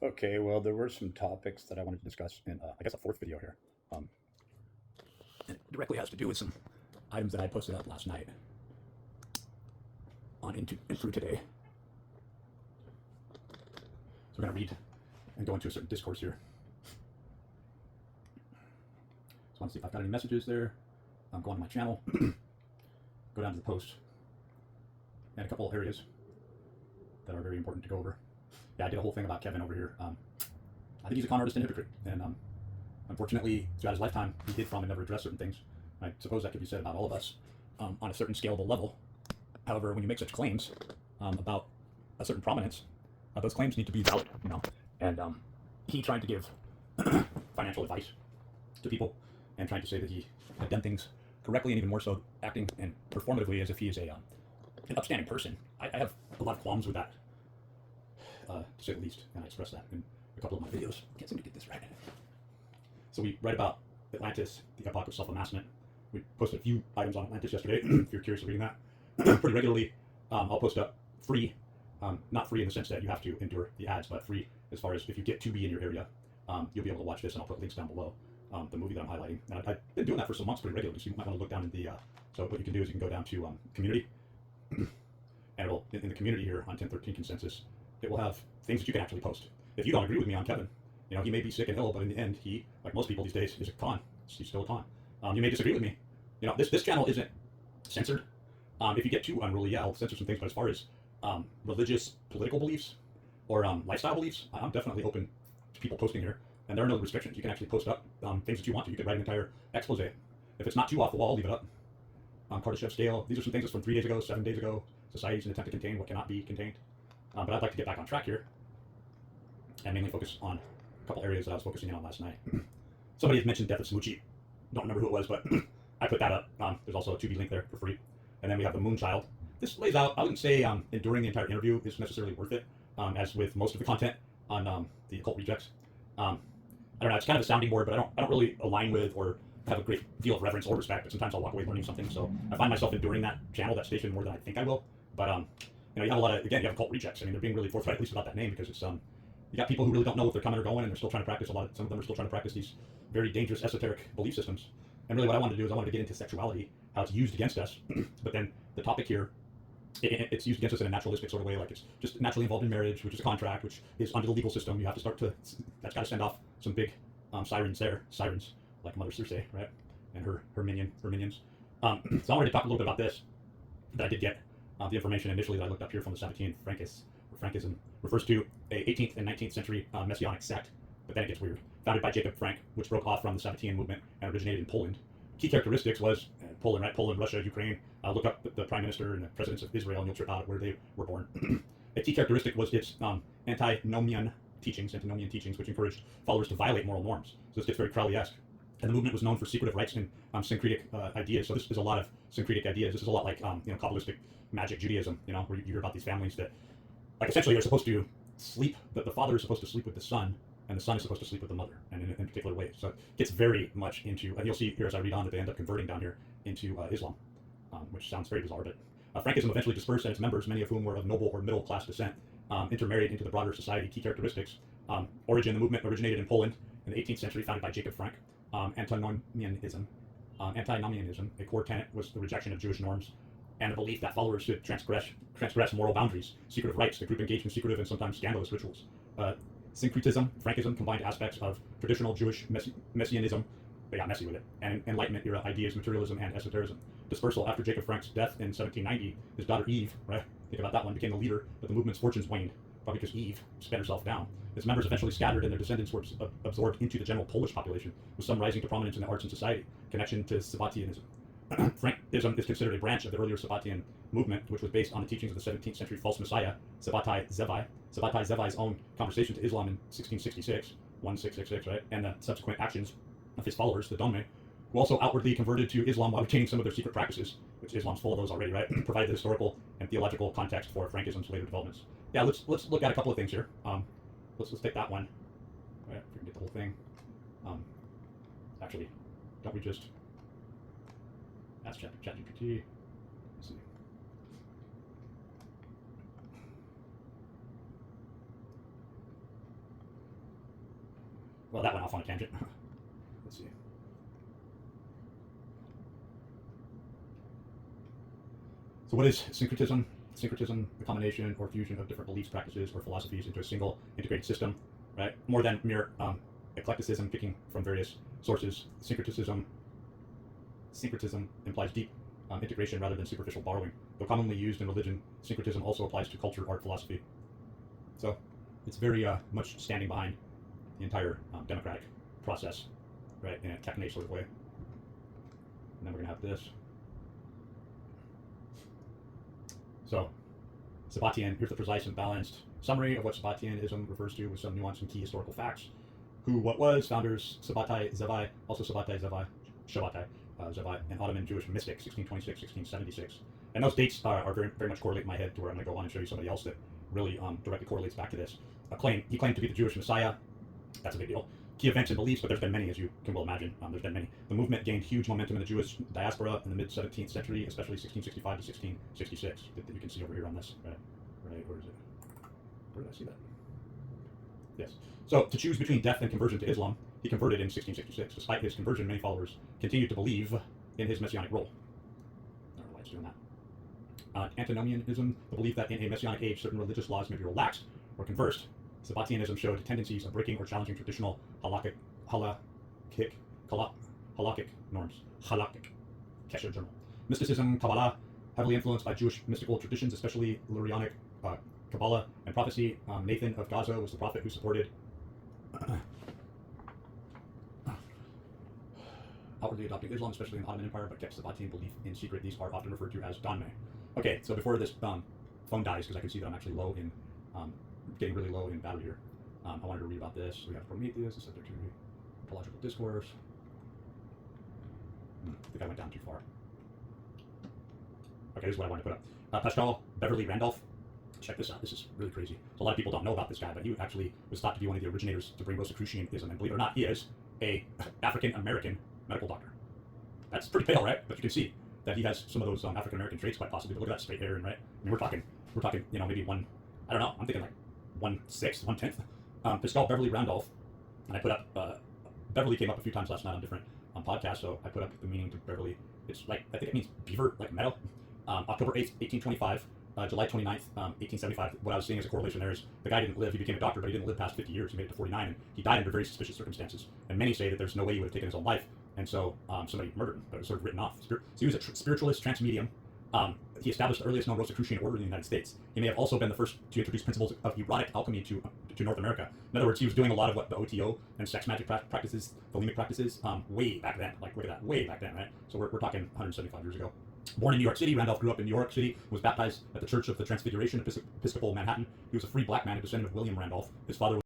Okay, well, there were some topics that I wanted to discuss in, I guess, a fourth video here. And it directly has to do with some items that I posted up last night on into and through today. So we're going to read and go into a certain discourse here. So I want to see if I've got any messages there. Go on to my channel, go down to the post, and a couple areas that are very important to go over. Yeah, I did a whole thing about Kevin over here. I think he's a con artist and hypocrite, and unfortunately, throughout his lifetime, he hid from and never addressed certain things. I suppose that could be said about all of us on a certain scalable level. However, when you make such claims about a certain prominence, those claims need to be valid, you know. And he tried to give financial advice to people and trying to say that he had done things correctly, and even more so, acting and performatively as if he is an upstanding person. I have a lot of qualms with that, to say the least, and I express that in a couple of my videos. Can't seem to get this right. So we write about Atlantis, the epoch of self-amassment. We posted a few items on Atlantis yesterday, if you're curious of reading that. Pretty regularly, I'll post up free, not free in the sense that you have to endure the ads, but free as far as if you get to be in your area, you'll be able to watch this, and I'll put links down below, the movie that I'm highlighting. And I've been doing that for some months pretty regularly, so you might want to look down in the, so what you can do is you can go down to community, and it'll, in the community here on 1013 consensus, it will have things that you can actually post. If you don't agree with me on Kevin, you know, he may be sick and ill, but in the end, he, like most people these days, is a con. He's still a con. You may disagree with me. You know, this channel isn't censored. If you get too unruly, yeah, I'll censor some things, but as far as religious, political beliefs or lifestyle beliefs, I'm definitely open to people posting here, and there are no restrictions. You can actually post up things that you want to. You can write an entire expose. If it's not too off the wall, leave it up. Kardashev scale. These are some things that's from 3 days ago, 7 days ago. Society's an attempt to contain what cannot be contained. But I'd like to get back on track here and mainly focus on a couple areas that I was focusing in on last night. Somebody has mentioned Death of Smoochie. Don't remember who it was, but I put that up. There's also a Tubi link there for free. And then we have the Moonchild. This lays out, I wouldn't say enduring the entire interview is necessarily worth it, as with most of the content on the occult rejects. I don't know, it's kind of a sounding board, but I don't really align with or have a great deal of reverence or respect, but sometimes I'll walk away learning something. So I find myself enduring that channel, that station, more than I think I will. But you know, you have a lot of, again, you have occult rejects. I mean, they're being really forthright, at least about that name, because it's you got people who really don't know if they're coming or going, and they're still trying to practice some of them are still trying to practice these very dangerous esoteric belief systems. And really what I wanted to do is I wanted to get into sexuality, how it's used against us. But then the topic here, it's used against us in a naturalistic sort of way, like it's just naturally involved in marriage, which is a contract, which is under the legal system. You have to start to, that's got to send off some big sirens there, sirens, like Mother Circe, right? And her minions. So I wanted to talk a little bit about this, that I did get the information initially that I looked up here from the Sabbatian Frankism refers to a 18th and 19th century messianic sect, but then it gets weird. Founded by Jacob Frank, which broke off from the Sabbatian movement and originated in Poland. Key characteristics was Poland, right? Poland, Russia, Ukraine. Look up the prime minister and the presidents of Israel, and you'll trip out where they were born. A key characteristic was its anti-nomian teachings, which encouraged followers to violate moral norms. So this gets very Crowley-esque. And the movement was known for secretive rites and syncretic ideas. So this is a lot of syncretic ideas. This is a lot like you know, Kabbalistic magic Judaism, you know, where you hear about these families that, like, essentially they're supposed to sleep, the father is supposed to sleep with the son, and the son is supposed to sleep with the mother, and in particular ways. So it gets very much into, and you'll see here as I read on that they end up converting down here into Islam, which sounds very bizarre, but Frankism eventually dispersed, and its members, many of whom were of noble or middle class descent, intermarried into the broader society. Key characteristics: origin: the movement originated in Poland in the 18th century, founded by Jacob Frank. Anti-nomianism, a core tenet was the rejection of Jewish norms and the belief that followers should transgress moral boundaries. Secretive rites, the group engaged in secretive and sometimes scandalous rituals. Syncretism, Frankism, combined aspects of traditional Jewish messianism, they got messy with it, and Enlightenment era ideas, materialism, and esotericism. Dispersal: after Jacob Frank's death in 1790, his daughter Eve, right, think about that one, became the leader, but the movement's fortunes waned, probably because Eve spent herself down. Its members eventually scattered, and their descendants were absorbed into the general Polish population, with some rising to prominence in the arts and society. Connection to Sabbatianism. Frankism is considered a branch of the earlier Sabbatian movement, which was based on the teachings of the 17th century false messiah, Sabbatia's own conversation to Islam in 1666, right, and the subsequent actions of his followers, the Dome, who also outwardly converted to Islam while retaining some of their secret practices, which Islam's full of those already, right, provided the historical and theological context for Frankism's later developments. Yeah, let's look at a couple of things here. Let's take that one. All right, if we can get the whole thing. Actually, don't we just ask ChatGPT? Let's see. well, that went off on a tangent. Let's see. So what is syncretism? Syncretism, the combination or fusion of different beliefs, practices, or philosophies into a single integrated system, right? More than mere eclecticism, picking from various sources. Syncretism implies deep integration rather than superficial borrowing. Though commonly used in religion, syncretism also applies to culture, art, philosophy. So it's very much standing behind the entire democratic process, right, in a 𝐏𝐚𝐬𝐬 sort of way. And then we're going to have this. So, Sabbatian, here's the precise and balanced summary of what Sabbatianism refers to with some nuance and key historical facts. Who, what was, founders, 𝐁𝐞𝐯𝐞𝐫𝐥, also Sabbatianism, an Ottoman Jewish mystic, 1626, 1676. And those dates are very, very much correlate in my head to where I'm going to go on and show you somebody else that really directly correlates back to this. He claimed to be the Jewish Messiah. That's a big deal. Key events and beliefs, but there's been many, as you can well imagine. There's been many. The movement gained huge momentum in the Jewish diaspora in the mid-17th century, especially 1665 to 1666, that you can see over here on this. Right, where is it? Where did I see that? Yes. So, to choose between death and conversion to Islam, he converted in 1666. Despite his conversion, many followers continued to believe in his messianic role. I don't know why it's doing that. Antinomianism, the belief that in a messianic age certain religious laws may be relaxed or conversed. Sabbatianism showed tendencies of breaking or challenging traditional halakhic norms. Halakhic. Kesher Journal. Mysticism, Kabbalah, heavily influenced by Jewish mystical traditions, especially Lurianic Kabbalah and prophecy. Nathan of Gaza was the prophet who supported outwardly adopting Islam, especially in the Ottoman Empire, but kept Sabbatian belief in secret. These are often referred to as 𝐏𝐴𝐽. Okay, so before this phone dies, because I can see that I'm actually low in, getting really low in battery here, I wanted to read about this. We have Prometheus, the subject to apological discourse. I think I went down too far. Okay, this is what I wanted to put up. Pascal Beverly Randolph. Check this out. This is really crazy. So a lot of people don't know about this guy, but he actually was thought to be one of the originators to bring Rosicrucianism. And believe it or not, he is a African-American medical doctor. That's pretty pale, right? But you can see that he has some of those African-American traits, quite possibly. But look at that straight hair, and right? I mean, we're talking, you know, maybe one, I don't know, I'm thinking like 1/6, 1/10. Pascal Beverly Randolph, and I put up, Beverly came up a few times last night on different podcasts, so I put up the meaning to Beverly. It's like, I think it means beaver, like meadow. October 8th, 1825. July 29th, 1875. What I was seeing as a correlation there is the guy didn't live. He became a doctor, but he didn't live past 50 years. He made it to 49, and he died under very suspicious circumstances. And many say that there's no way he would have taken his own life, and so somebody murdered him, but it was sort of written off. So he was a spiritualist, transmedium. He established the earliest known Rosicrucian order in the United States. He may have also been the first to introduce principles of erotic alchemy to North America. In other words, he was doing a lot of what the OTO and sex magic practices, Thelemic practices, way back then. Like, look at that, way back then, right? So we're talking 175 years ago. Born in New York City, Randolph grew up in New York City, was baptized at the Church of the Transfiguration, Episcopal Manhattan. He was a free black man, a descendant of William Randolph. His father was